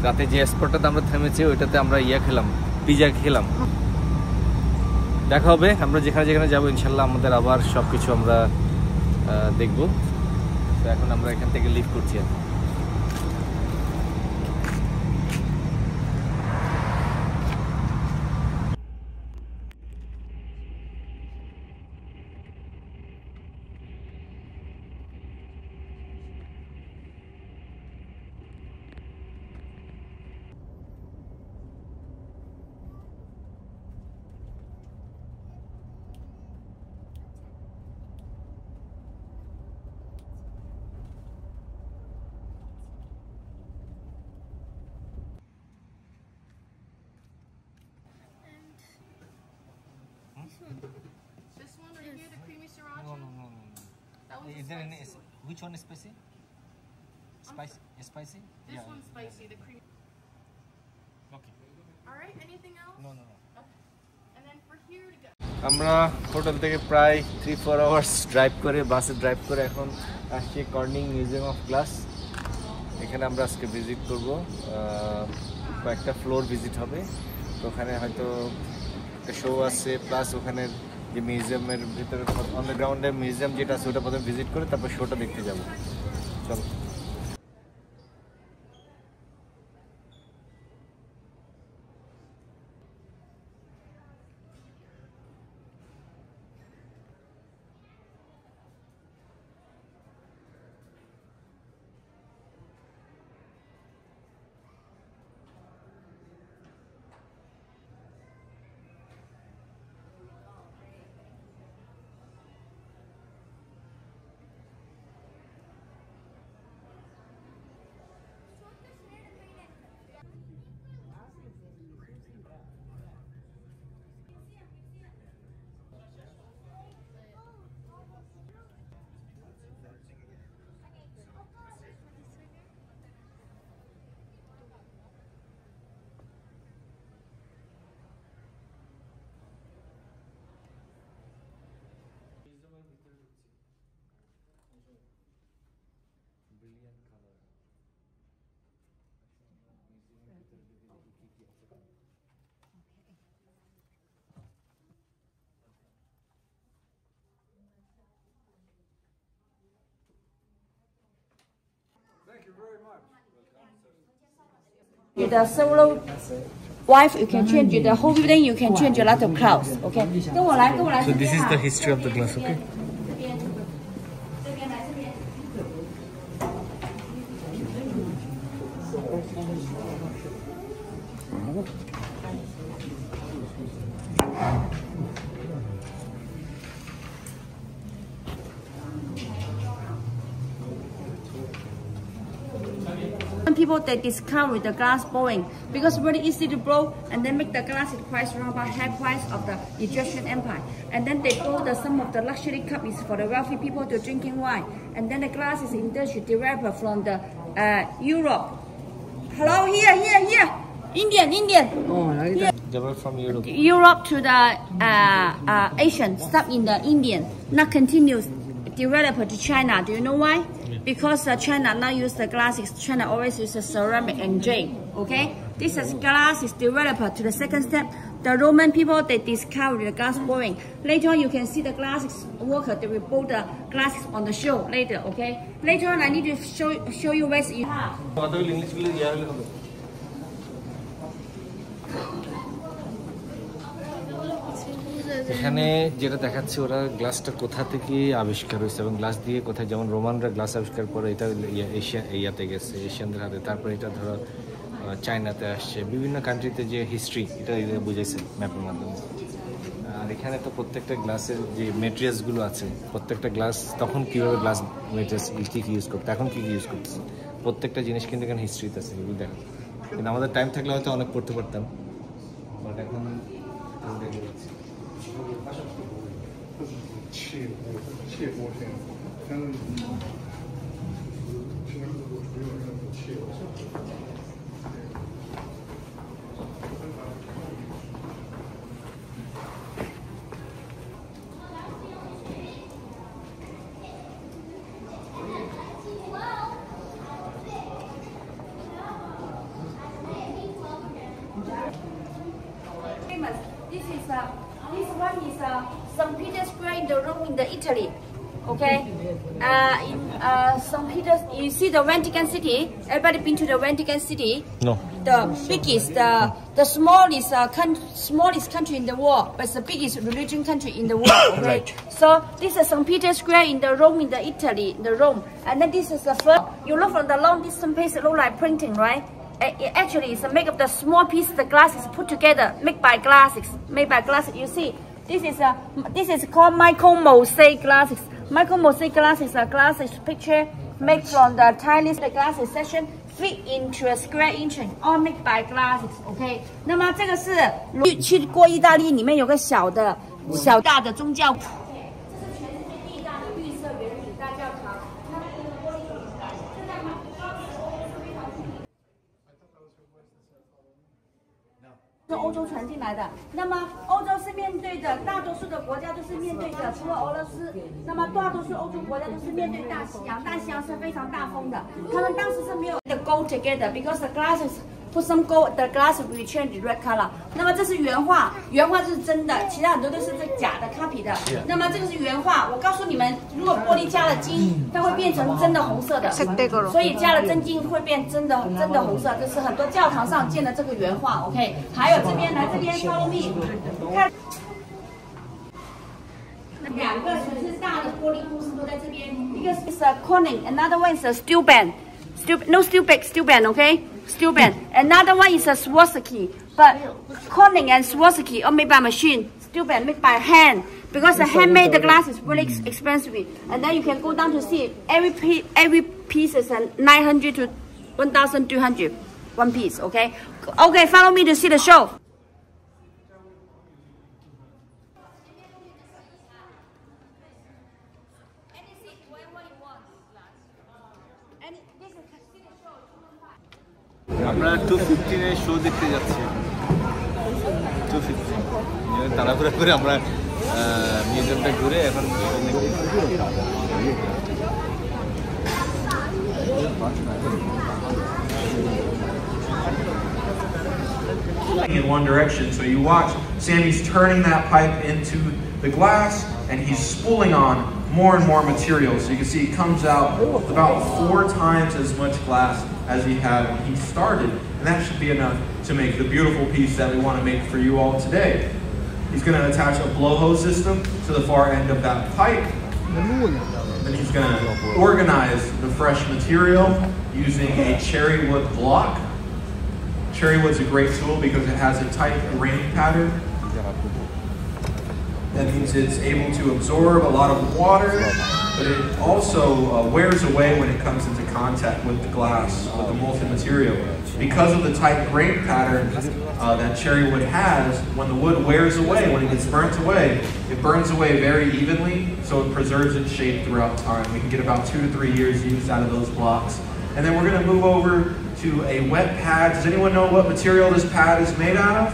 রাতে যে স্পটটাতে আমরা থেমেছি ওইটাতে আমরা খেলাম, পিজা খেলাম। দেখা হবে আমরা যেখানে যেখানে যাবো ইনশাল্লাহ, আমাদের আবার সব কিছু আমরা দেখবো। তো এখন আমরা এখান থেকে লিভ করছি। This one right here, the creamy sriracha. No. That one's Is there any? spicy. Which one is spicy? Spicy? This one's spicy, the creamy. Okay. All right. Anything else? No. Okay. And then for here to go. আমরা hotel থেকে প্রায় 3-4 hours drive করে, বাসে drive করে এখন আসছি Corning museum of glass. এখানে আমরা আজকে ভিজিট করব, কয়েকটা ফ্লোর ভিজিট হবে। তো ওখানে হয়তো একটা শো আছে, প্লাস ওখানে যে মিউজিয়ামের ভিতরে আন্ডারগ্রাউন্ডে মিউজিয়াম যেটা আছে ওটা প্রথমে ভিজিট করে তারপর শোটা দেখতে যাব। চলো। The solo wife you can change the whole building, you can change a lot of clouds. Okay. 跟我来。 So this is the history of the glass, okay? People they discount with the glass blowing because very easy to blow and then make the glass is quite strong about half price of the Egyptian empire, and then they blow some of the luxury cup is for the wealthy people to drinking wine, and then the glass is industry developed from the Europe. Hello, here Indian. Oh, here. Developed from Europe. Europe to the Asian, stop in the Indian, not continuous developed to China. Do you know why? Because China now use the glasses. China always uses ceramic and jade. Okay, this is glass is developed to the second step. The Roman people they discovered the glass blowing. Later on, you can see the glasses worker they will blow the glasses on the show later. Okay, later on I need to show you where you have. এখানে যেটা দেখাচ্ছে ওরা গ্লাসটা কোথা থেকে আবিষ্কার হয়েছে এবং গ্লাস দিয়ে কোথায়, যেমন রোমানরা গ্লাস আবিষ্কার করে এটা এশিয়াতে গেছে, এশিয়ানদের হাতে, তারপরে এটা ধরো চায়নাতে আসছে, বিভিন্ন কান্ট্রিতে যে হিস্ট্রি এটা বুঝাইছে ম্যাপের মাধ্যমে। আর এখানে তো প্রত্যেকটা গ্লাসের যে মেটেরিয়ালসগুলো আছে, প্রত্যেকটা গ্লাস তখন কীভাবে গ্লাস মেটেরিয়ালস কী ইউজ করতো, এখন কী ইউজ করতেছে, প্রত্যেকটা জিনিস কিন্তু এখানে হিস্ট্রিতে আছে, এগুলো দেখা। কিন্তু আমাদের টাইম থাকলে হয়তো অনেক পড়তে পারতাম, বাট এখন দেখে যাচ্ছি। 切锅片，像是现在如果没有那种切锅。this one is St. Peter's Square in the Rome in the Italy. Okay, in St. Peter's, you see the Vatican City. Everybody been to the Vatican City? No. The biggest, the smallest country in the world, but it's the biggest religion country in the world. Okay, Right. so this is St. Peter's Square in the Rome, in the Italy, the Rome, and then this is the first. You look from the long distance place, it look like printing, right? Actually, it's made of the small piece, the glasses put together, made by glasses. You see, this is called micro mosaic glasses. Micro mosaic glasses are glasses picture made from the tiniest glasses section fit into a square inch, all made by glasses. OK， 那么这个是去过意大利，里面有个小大的宗教。这是全世界第一大的绿色圆顶大教堂。它的玻璃是欧洲传进来的。那么欧洲是面对着大多数的国家都是面对着除了俄罗斯，那么大多数欧洲国家都是面对大西洋，大西洋是非常大风的。他们当时是没有 the gold together because the glasses put some gold, the glass will change the red color。那么这是原画，原画是真的，其他很多都是这假的 copy 的。那么这个是原画，我告诉你们，如果玻璃加了金，它会变成真的红色的。所以加了真金会变真的红色，这是很多教堂上见的这个原画。OK， 还有这边来这边 follow me， 看。两个全是大的玻璃故事都在这边，一个是 Corning，another one is a steel band，no steel band， OK，steel band。Another one is a Swarovski，but Corning and Swarovski are made by machine. Steel band made by hand because the hand made the glass is really expensive. And then you can go down to see every piece is 900 to 1,200 one piece. OK, follow me to see the show. আমরা 215 এর show দেখতে যাচ্ছি 215 তাড়াহুড়া করে আমরা মিউজিয়ামটা ঘুরে এখন in one direction. So you watch Sammy's turning that pipe into the glass and he's spooling on more and more material. So you can see it comes out about 4 times as much glass as he had when he started. And that should be enough to make the beautiful piece that we want to make for you all today. He's going to attach a blowhose system to the far end of that pipe. Then he's going to organize the fresh material using a cherry wood block. Cherry wood's a great tool because it has a tight grain pattern. That means it's able to absorb a lot of water, but it also wears away when it comes into contact with the glass, with the molten material. Because of the tight grain pattern that cherry wood has, when the wood wears away, when it gets burnt away, it burns away very evenly, so it preserves its shape throughout time. We can get about 2 to 3 years used out of those blocks. And then we're going to move over to a wet pad. Does anyone know what material this pad is made out of?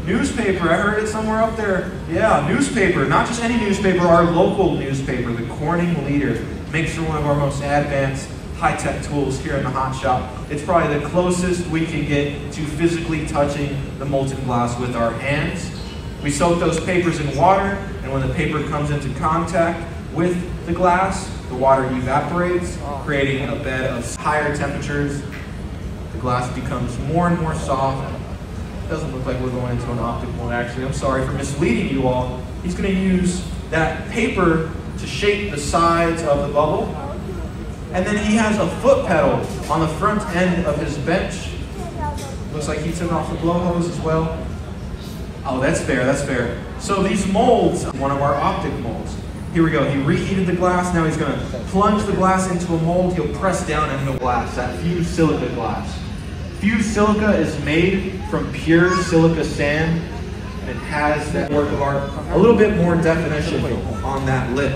Newspaper, I heard it somewhere up there. Yeah, newspaper, not just any newspaper, our local newspaper, the Corning Leader, makes for one of our most advanced high-tech tools here in the hot shop. It's probably the closest we can get to physically touching the molten glass with our hands. We soak those papers in water, and when the paper comes into contact with the glass, the water evaporates, creating a bed of higher temperatures. The glass becomes more and more soft. Doesn't look like we're going into an optic mode actually. I'm sorry for misleading you all. He's going to use that paper to shape the sides of the bubble. And then he has a foot pedal on the front end of his bench. Looks like he took off the blowhose as well. Oh, that's fair, that's fair. So these molds, one of our optic molds. Here we go, he reheated the glass, now he's going to plunge the glass into a mold, he'll press down into the glass, that fused silica glass. Fused silica is made from pure silica sand, and it has that work of art, a little bit more definition on that lip.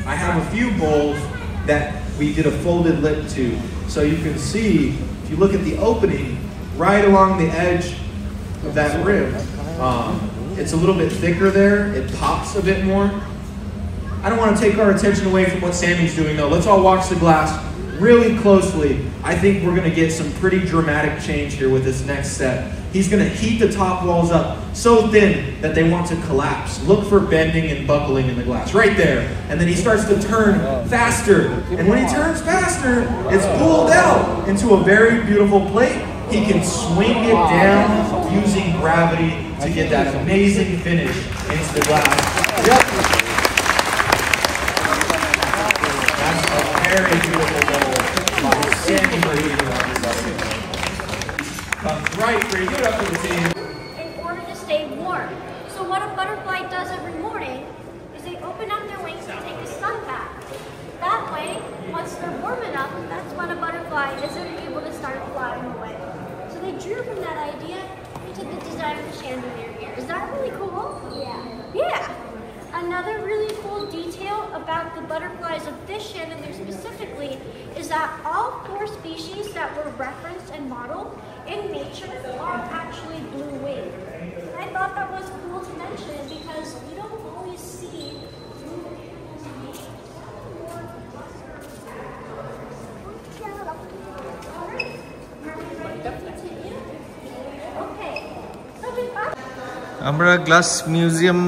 I have a few molds that we did a folded lip to, so you can see, if you look at the opening, right along the edge of that rim, it's a little bit thicker there, it pops a bit more. I don't want to take our attention away from what Sammy's doing though. Let's all watch the glass really closely, I think we're going to get some pretty dramatic change here with this next step. He's going to heat the top walls up so thin that they want to collapse. Look for bending and buckling in the glass, right there. And then he starts to turn faster. And when he turns faster, it's pulled out into a very beautiful plate. He can swing it down using gravity to get that amazing finish into the glass. Yep. That's a very beautiful bowl by Sandy Marie. Comes right for you. Give it up for the team. In order to stay warm. So what a butterfly does every morning is they open up their wings and take a sun bath. That way, once they're warm enough, that's when a butterfly isn't able to start flying away. So they drew from that idea into the design of the chandelier here. Is that really cool? Yeah. Yeah. Another really cool detail about the butterflies of this chandelier specifically is that all 4 species that were referenced and modeled in nature are actually blue-winged. I thought that was cool to mention because you don't always see আমরা glass museum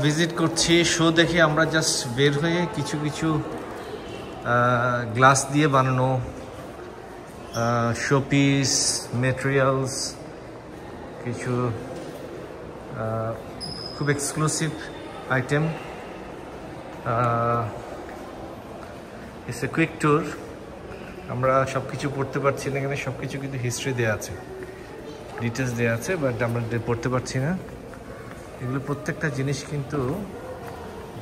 visit করছি show দেখে আমরা just বের হয়ে কিছু কিছু glass দিয়ে বানানো শোপিস ম্যাটেরিয়ালস কিছু খুব exclusive item it's a quick tour আমরা সব কিছু পড়তে পারছি না এখানে সব কিছু কিন্তু হিস্ট্রি দেওয়া আছে ডিটেলস দেওয়া আছে বাট আমরা পড়তে পারছি না এগুলো প্রত্যেকটা জিনিস কিন্তু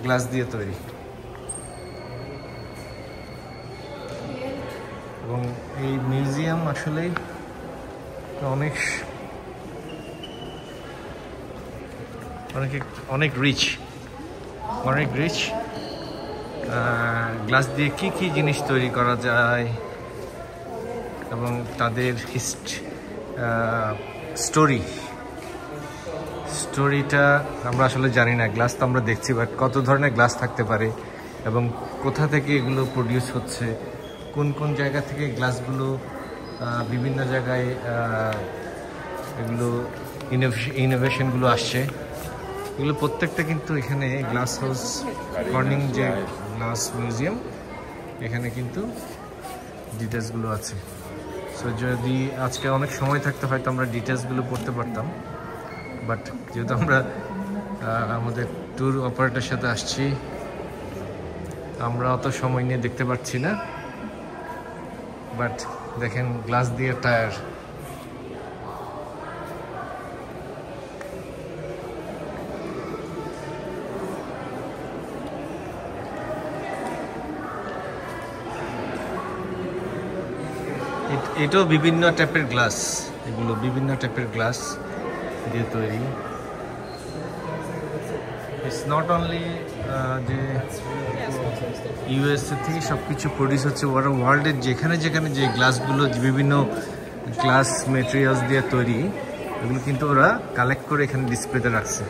গ্লাস দিয়ে তৈরি এবং এই মিউজিয়াম আসলে অনেক অনেক রিচ গ্লাস দিয়ে কি কি জিনিস তৈরি করা যায় এবং তাদের স্টোরিটা আমরা আসলে জানি না গ্লাস তো আমরা দেখছি বাট কত ধরনের গ্লাস থাকতে পারে এবং কোথা থেকে এগুলো প্রডিউস হচ্ছে কোন কোন জায়গা থেকে গ্লাসগুলো বিভিন্ন জায়গায় এগুলো ইনোভেশনগুলো আসছে এগুলো প্রত্যেকটা কিন্তু এখানে গ্লাস হাউস কর্নিং যে গ্লাস মিউজিয়াম এখানে কিন্তু ডিটেলসগুলো আছে সো যদি আজকে অনেক সময় থাকতে হয়তো আমরা ডিটেলসগুলো পড়তে পারতাম বাট যেহেতু আমরা আমাদের ট্যুর অপারেটরের সাথে আসছি আমরা অত সময় নিয়ে দেখতে পাচ্ছি না বাট দেখেন গ্লাস দিয়ে টায়ার এটাও বিভিন্ন টাইপের গ্লাস এগুলো বিভিন্ন টাইপের গ্লাস দিয়ে তৈরি ইটস নট অনলি যে ইউএসএ থেকে সব কিছু প্রডিউস হচ্ছে ওরা ওয়ার্ল্ডের যেখানে যেখানে যে গ্লাসগুলো বিভিন্ন গ্লাস মেটেরিয়ালস দিয়ে তৈরি এগুলো কিন্তু ওরা কালেক্ট করে এখানে ডিসপ্লেতে রাখছে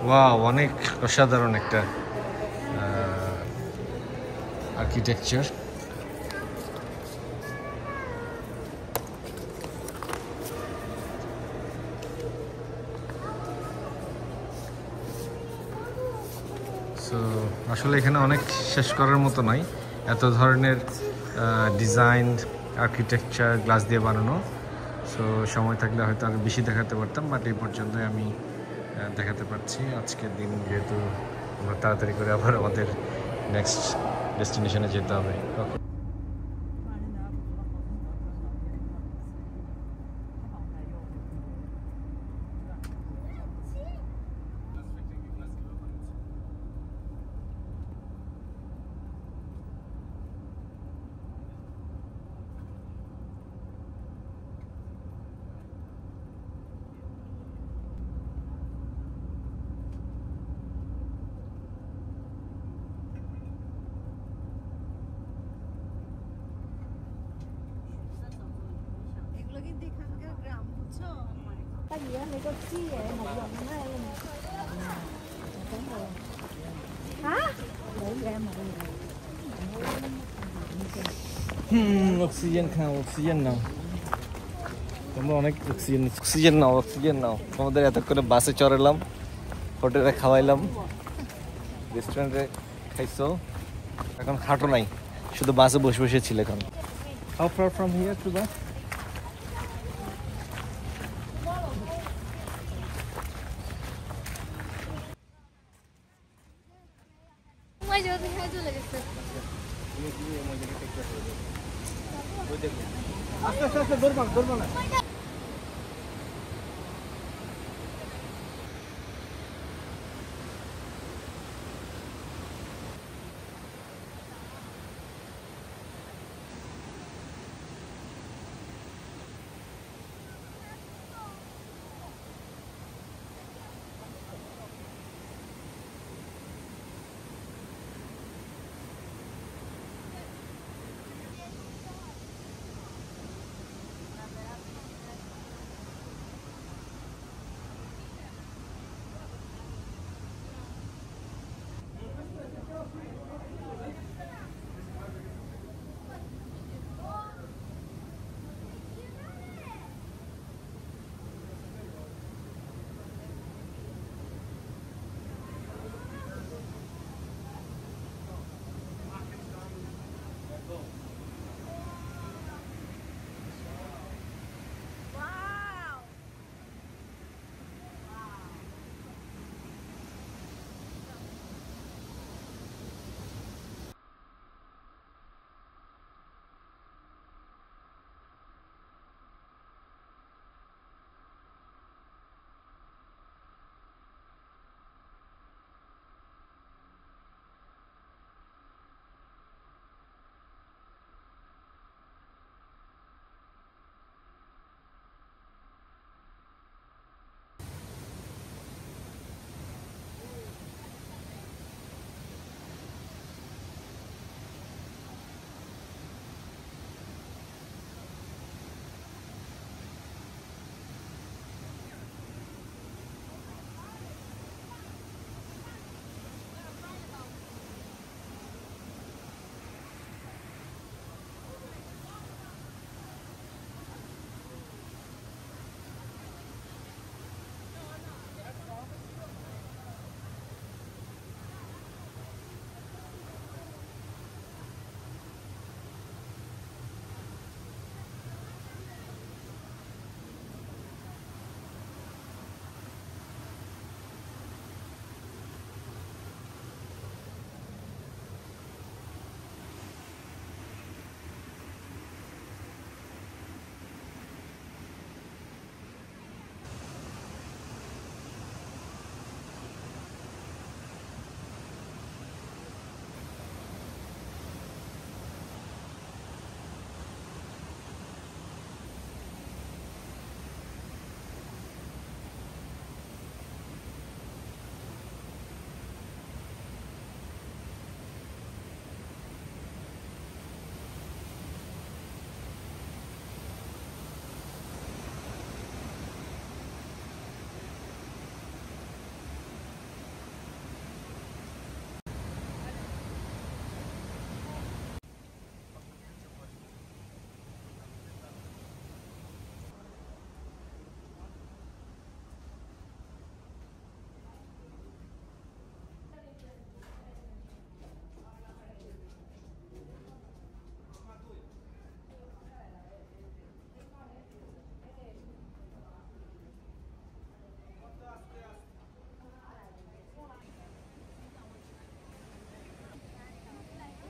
ওয়াও অনেক অসাধারণ একটা আর্কিটেকচার সো আসলে এখানে অনেক শেষ করার মতো নয় এত ধরনের ডিজাইন আর্কিটেকচার গ্লাস দিয়ে বানানো সো সময় থাকলে হয়তো আরো বেশি দেখাতে পারতাম বাট এই পর্যন্তই আমি দেখাতে পারছি আজকের দিন যেহেতু আমরা তাড়াতাড়ি করে আবার আমাদের নেক্সট ডেস্টিনেশনে যেতে হবে ওকে অক্সিজেন খাও, অক্সিজেন নাও, তোমরা অনেক অক্সিজেন নাও, অক্সিজেন নাও। আমাদের এতক্ষণে বাসে চড়ালাম, হোটেলে খাওয়াইলাম, রেস্টুরেন্টে খাইছো, এখন খাটো নাই, শুধু বাসে বসে বসে ছিল এখন। How far from here to bus? আস্তে আস্তে আস্তে দৌড় না।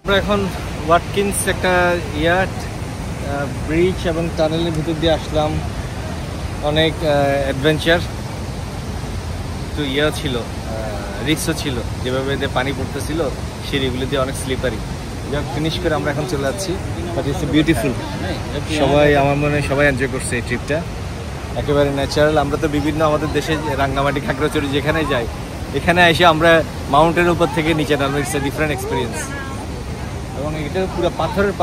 আমরা এখন ওয়াটকিন্স একটা ব্রিজ এবং টানেলের ভিতর দিয়ে আসলাম। অনেক অ্যাডভেঞ্চার, একটু ছিল, রিক্সও ছিল, যেভাবে পানি পড়তেছিল সিঁড়িগুলি দিয়ে অনেক স্লিপারি। যা ফিনিশ করে আমরা এখন চলে যাচ্ছি, বাট ইটস বিউটিফুল। সবাই আমার মনে হয় সবাই এনজয় করছে এই ট্রিপটা, একেবারে ন্যাচারাল। আমরা তো বিভিন্ন আমাদের দেশে রাঙ্গামাটি, খাগড়াছড়ি যেখানে যাই, এখানে এসে আমরা মাউন্টেনের উপর থেকে নিচে নামবো, ইটস এ ডিফারেন্ট এক্সপিরিয়েন্স। এবং এটা পুরো পাথরের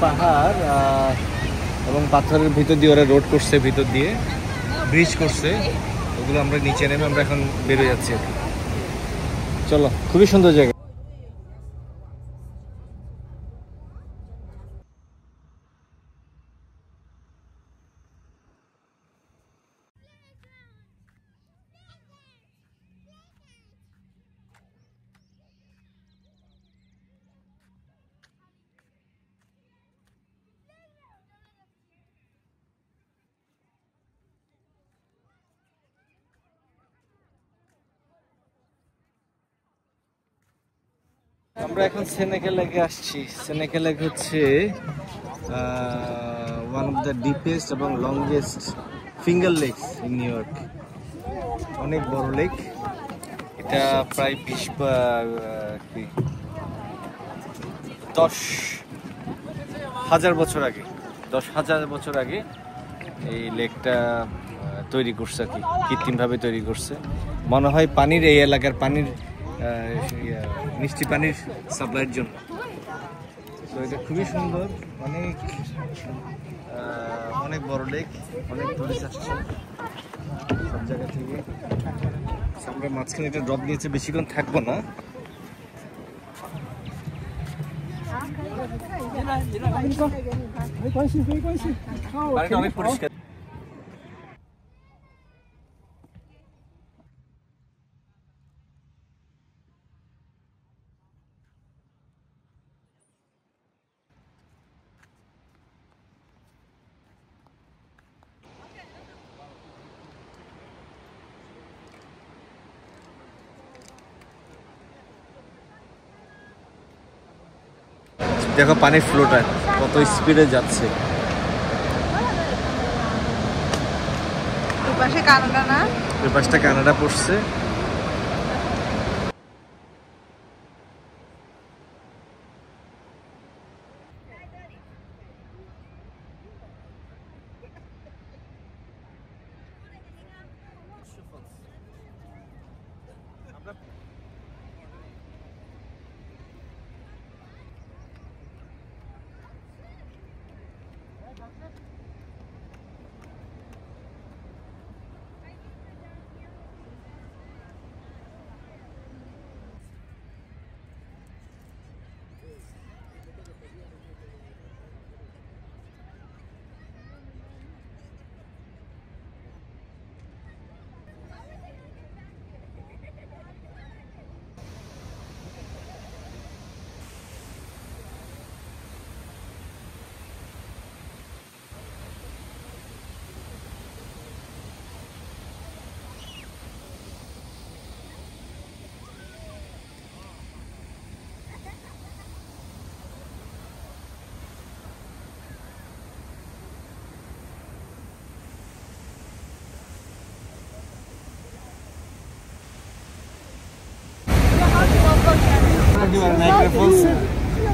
পাহাড়, এবং পাথরের ভিতর দিয়ে ওরা রোড করছে, ভিতর দিয়ে ব্রিজ করছে, ওগুলো আমরা নিচে নেমে আমরা এখন বেরোয় যাচ্ছি আর কি। চলো, খুবই সুন্দর জায়গা। আমরা এখন সেনেকা লেকে আসছি। সেনেকা লেক হচ্ছে ওয়ান অফ দ্য ডিপেস্ট এবং longest Finger Lakes in New York. অনেক বড় লেক এটা, প্রায় 10,000 বছর আগে, 10,000 বছর আগে এই লেকটা তৈরি করছে আর কি, কৃত্রিমভাবে তৈরি করছে। মনে হয় পানির, এই এলাকার পানির মিষ্টি পানির সাপ্লাইয়ের জন্য। তো এটা খুবই সুন্দর, অনেক অনেক বড় লেক, অনেক টুরিস্ট আসছে সব জায়গা থেকে। আমরা মাঝখানে এটা ড্রপ নিয়েছে, বেশিক্ষণ থাকবো না। অনেক পরিষ্কার। দেখো পানির ফ্লোটা কত স্পিডে যাচ্ছে। ওই পাশে কানাডা না, ওই পাশটা কানাডা পড়ছে।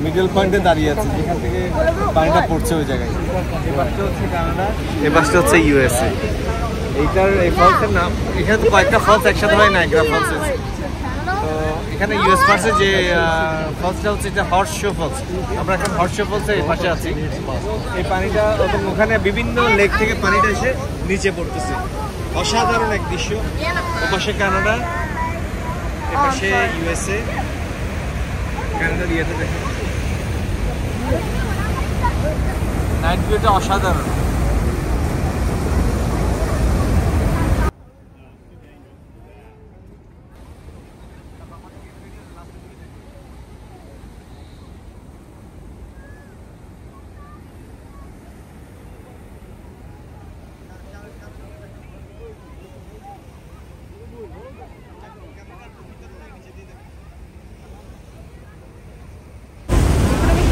মিডল পয়েন্টে দাঁড়িয়ে আছে, যেখান থেকে পানিটা পড়ছে ওই জায়গায়। এই পাশটা হচ্ছে কানাডা, এই পাশটা হচ্ছে ইউএসএ। এইটার এই ফলসের নাম, এখানে তো কয়েকটা ফলস একসাথে হয়, নায়াগ্রা ফলস। তো এখানে ইউএস পাশে যে ফলসটা হচ্ছে এটা হর্স শো ফলস। আমরা এখন হর্স শো ফলসের এই পাশে আছি। এই পানিটা ওখানে বিভিন্ন লেক থেকে পানিটা এসে নিচে পড়তেছে। অসাধারণ এক দৃশ্য। ওপাশে কানাডা, এপাশে ইউএসএ। কানাডার ইয়েতে দেখো নাইট ভিউটা অসাধারণ।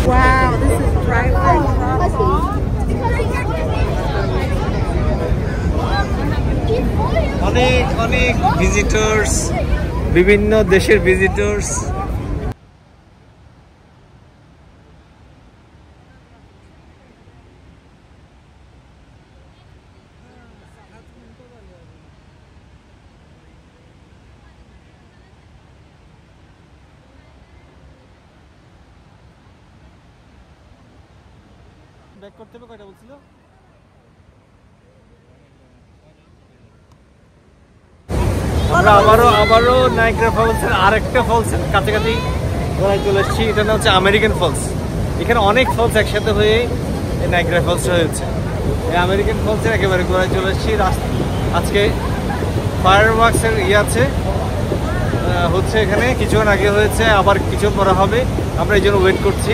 wow, this is dry lake. অনেক অনেক ভিজিটর্স, বিভিন্ন দেশের ভিজিটর্স। ব্যাক করতে হবে, কয়টা বলছিল? আমরা আবারও নায়াগ্রা ফলসের আরেকটা ফলসের কাছাকাছি ঘোরায় চলে এসেছি। এটা হচ্ছে আমেরিকান ফলস। এখানে অনেক ফলস একসাথে হয়ে এই নায়াগ্রা ফলস হয়েছে। এই আমেরিকান ফলসের একেবারে ঘোরায় চলে এসেছি। আজকে ফায়ার ওয়ার্কসের আছে হচ্ছে এখানে, কিছুক্ষণ আগে হয়েছে, আবার কিছুক্ষণ পরে হবে। আমরা এই জন্য ওয়েট করছি।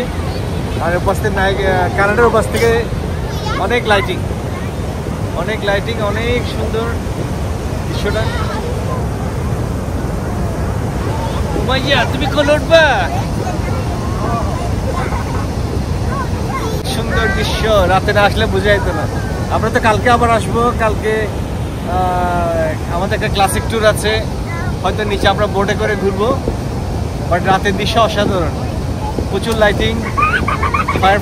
আর ওপাশ থেকে কানাডার ওপাশ থেকে অনেক লাইটিং, অনেক সুন্দর দৃশ্যটা। উমাইয়া তুমি কোন উঠবা? সুন্দর দৃশ্য, রাতে না আসলে বোঝা যেত না। আমরা তো কালকে আবার আসবো। কালকে আমাদের একটা ক্লাসিক ট্যুর আছে, হয়তো নিচে আমরা বোটে করে ঘুরবো। বাট রাতের দৃশ্য অসাধারণ, প্রচুর লাইটিং, ফায়ার।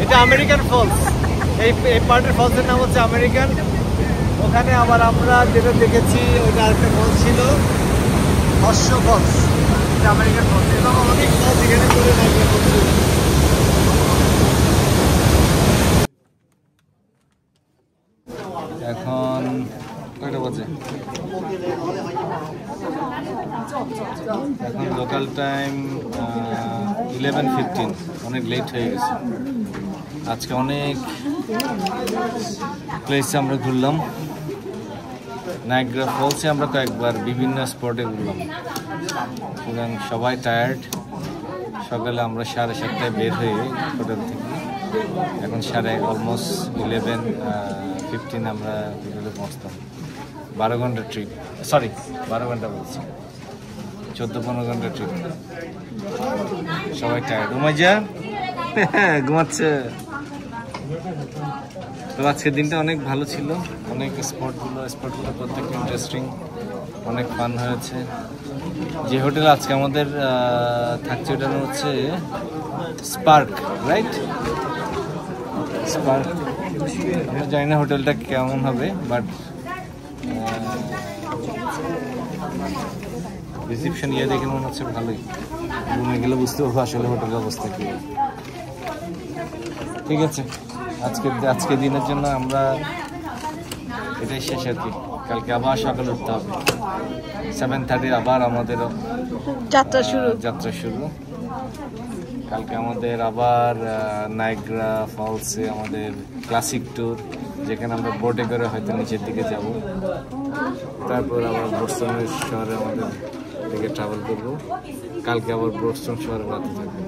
এটা আমেরিকান ফলস। এই পার্টের ফলসের নাম হচ্ছে আমেরিকান। ওখানে আবার আমরা যেটা দেখেছি ওইটা আরেকটা ফলস ছিল, হর্ষ ফলস। এটা আমেরিকান ফলস। এবং অনেক ফলস এখানে করে এখন কয়টা বাজে? এখন লোকাল টাইম 11:15। অনেক লেট হয়ে গেছে। আজকে অনেক প্লেসে আমরা ঘুরলাম। নায়াগ্রা ফলসে আমরা কয়েকবার বিভিন্ন স্পটে ঘুরলাম, সুতরাং সবাই টায়ার্ড। সকালে আমরা 7:30টায় বের হয়ে হোটেল থেকে, এখন অলমোস্ট 11:15 আমরা হোটেলে পৌঁছতাম। 12 ঘন্টা ট্রিপ, সরি 12 ঘন্টা বলছি, 14-15 ঘন্টা ট্রিপ। সবাই টায়ার্ড। উমাইয়া ঘুমাচ্ছে। তো আজকের দিনটা অনেক ভালো ছিল। অনেক স্পটগুলো প্রত্যেকটা ইন্টারেস্টিং, অনেক ফান হয়েছে। যে হোটেল আজকে আমাদের থাকছে ওটার নাম হচ্ছে স্পার্ক, রাইট? স্পার্ক। আমরা জানি না হোটেলটা কেমন হবে, বাট রিসেপশন দেখে মনে হচ্ছে ভালোই। রুমে গেলে বুঝতে পারবো আসলে হোটেলের অবস্থা কি। ঠিক আছে, আজকে দিনের জন্য আমরা এটাই শেষ আর কি। কালকে আবার সকালে উঠতে হবে। 7:30 আবার আমাদের যাত্রা শুরু। কালকে আমাদের আবার নায়াগ্রা ফলসে আমাদের ক্লাসিক ট্যুর, যেখানে আমরা বোটে করে হয়তো নিচের দিকে যাব। তারপর আবার বোস্টন শহরে আমাদের দিকে ট্রাভেল করবো। কালকে আবার বোস্টন শহরে রাতে থাকবো।